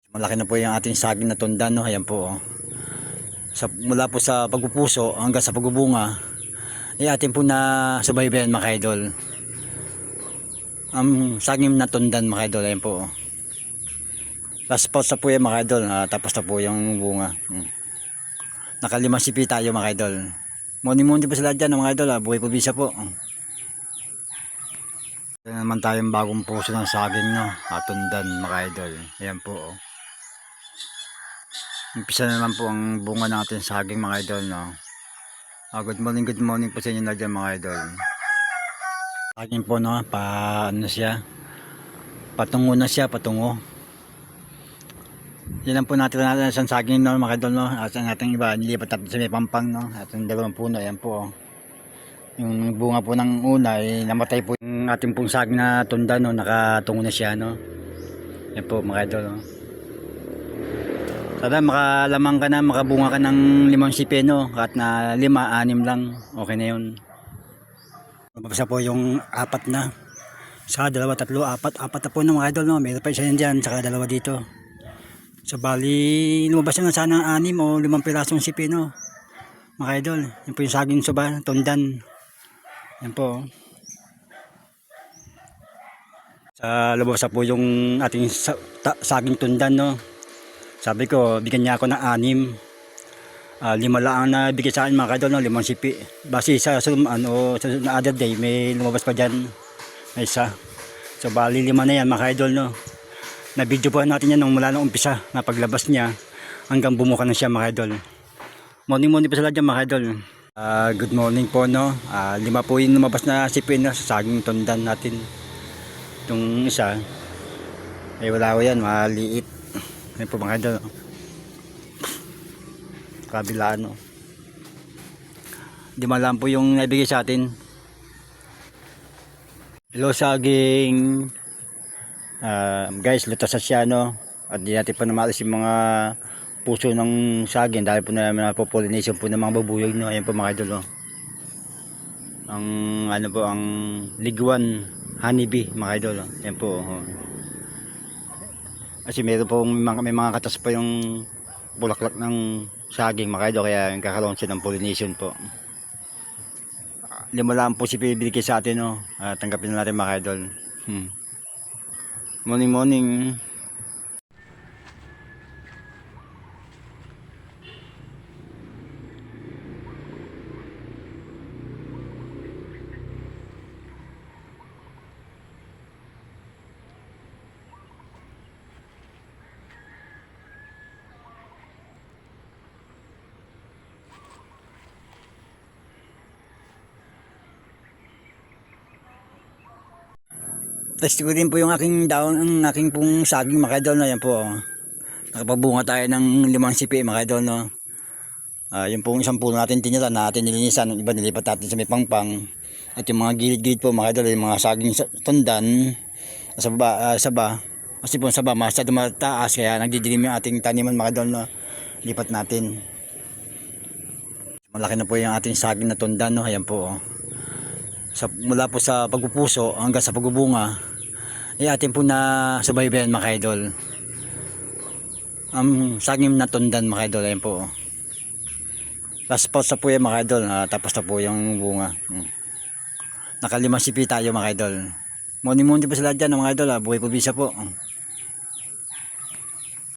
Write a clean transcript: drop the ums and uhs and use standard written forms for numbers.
Malaki na po yung ating saging na tundan, no? Ayan po, oh. Mula po sa pagpupuso hanggang sa pagbubunga, atin po na subaybayan mga idol. Saging na tundan mga idol, ayan po, oh. Last pot sa po yan mga idol, tapos na po yung bunga. Nakalimang sipi tayo mga idol. Muni-muni po sila dyan mga idol, buhay pabisa po. Ito naman tayong bagong puso ng saging, no? Tundan mga idol, ayan po, oh. Umpisa na naman po ang bunga ng ating saging mga idol, no? Good morning po sa inyo na dyan mga idol. Saging po, no? Ano siya? Patungo na siya, patungo. Yan lang po natin sa saging, no, mga idol, no? At ang ating iba, nilipat natin sa may pampang, no? At ang dalawang puno, ayan po, oh. Yung bunga po ng una, namatay po yung ating pong saging na tunda, no? Nakatungo na siya, no? Ayan po mga idol, no? Sana makalamang ka na, makabunga ka ng 5 sipi, no? Kahit na 5, 6 lang, okay na yun. Mabasa po yung 4 na. Saka 2, 3, 4 na po ng mga idol, no? Meron pa isa yan dyan, saka 2 dito. So bali, lumabas na sana 6 o 5 pirasong sipi, no? Mga idol, yun po yung saging suba, tundan. Yan po. Sa labas po yung ating saging tundan, no? Sabi ko, bigyan niya ako ng 6. 5 lang na bigay sa akin mga idol, no? 5 sipi. Base sa na other day, may lumabas pa dyan. May isa. So bali 5 na yan mga idol, no? Na video po natin yan nung mula nung umpisa na paglabas niya hanggang bumuka na siya mga idol. Morning pa sila dyan mga idol. Good morning po, no? 5 po yung lumabas na sipi, no? Sa saging tundan natin. Itong isa, wala ko yan, maliit. Ayan po mga idol, kabilaan, no? 5 lang po yung naibigay sa atin. Hello saging. Guys, lutas na siya, no? At di natin pa namalis yung mga puso ng saging dahil po na pollination po ng mga babuyog, no? Ayan po mga idol, no? Ang ano po, ang liguan honeybee mga idol, no? Ayan po, oh. Kasi meron pong may mga katas pa yung bulaklak ng saging mga idol, kaya kakaroon siya ng pollination po. 5 lang po si bibigay sa atin, no? Tanggapin na natin mga idol. Morning. Test ko din po yung aking daon, ang aking pong saging mga idol, no? Yan po, oh. Nakapabunga tayo ng 5 sipi mga idol, no? Yung pong isang puno natin tinira, natin nilinisan, yung iba nilipat natin sa may pangpang. At yung mga gilid-gilid po mga idol, yung mga saging tundan sa baba, kasi po sa baba masyado mataas, kaya nagdidilim yung ating taniman mga idol, no? Lipat natin. Malaki na po yung ating saging na tundan, no? Ayan po, oh. Mula po sa pagpupuso hanggang sa pagbubunga, atin po na subaybayan mga idol. Saging na tundan mga idol, ayan po, oh. Last pot sa po yan mga idol, tapos na po yung bunga. Nakalimang sipi tayo mga idol. Muni po sila dyan mga idol, buhay pabisa po.